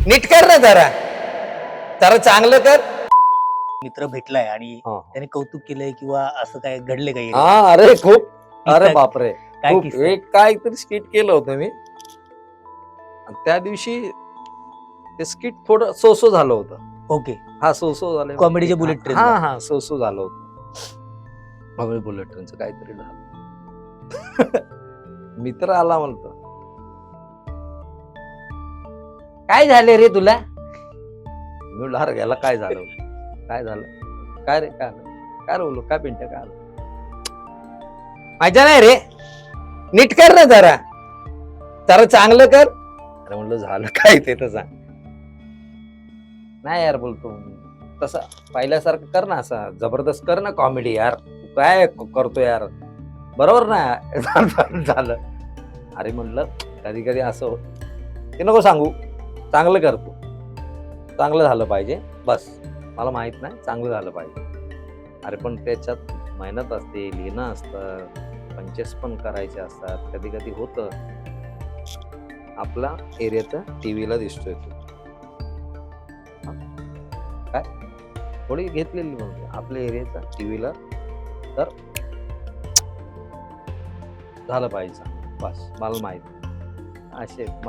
नीट कर ना जरा जरा चांगलं कर. मित्र भेटलाय आणि हा. त्याने कौतुक केलंय किंवा असं काय घडले काही हा अरे खूप अरे किस्सा- बापरे काय खूप किस्सा? एक काहीतरी स्किट केलं होतं मी आणि त्या दिवशी ते स्किट थोडं सोसो झालं होतं. ओके. हा सोसो झालं Comedy चे bullet train हा ला. हा सोसो झालं होतं. कॉमेडी बुलेट ट्रेनचं काहीतरी झालं. मित्र आला म्हणतो काय झालं रे तुला. मी म्हणलं अरे याला काय झालं काय झालं काय रे काय झालं? काय बोललो काय पिंट काय आलं माझ्या नाही रे नीट कर ना जरा जरा चांगलं कर. अरे म्हणलं झालं काय ते तर सांग. नाही यार बोलतो तसं पहिल्यासारखं कर ना असं जबरदस्त कर ना कॉमेडी यार तू काय करतो यार बरोबर ना झालं. अरे म्हणलं कधी कधी असं होत ते नको सांगू चांगलं करतो चांगलं झालं पाहिजे बस मला माहित नाही चांगलं झालं पाहिजे. अरे पण त्याच्यात मेहनत असते लिहिणं असतं पंचेस पण करायचे असतात कधी कधी होतं आपला एरियाचा टीव्हीला दिसतोय तो काय थोडी घेतलेली म्हणते आपल्या एरियाचा टीव्हीला तर झालं पाहिजे बस मला माहित असे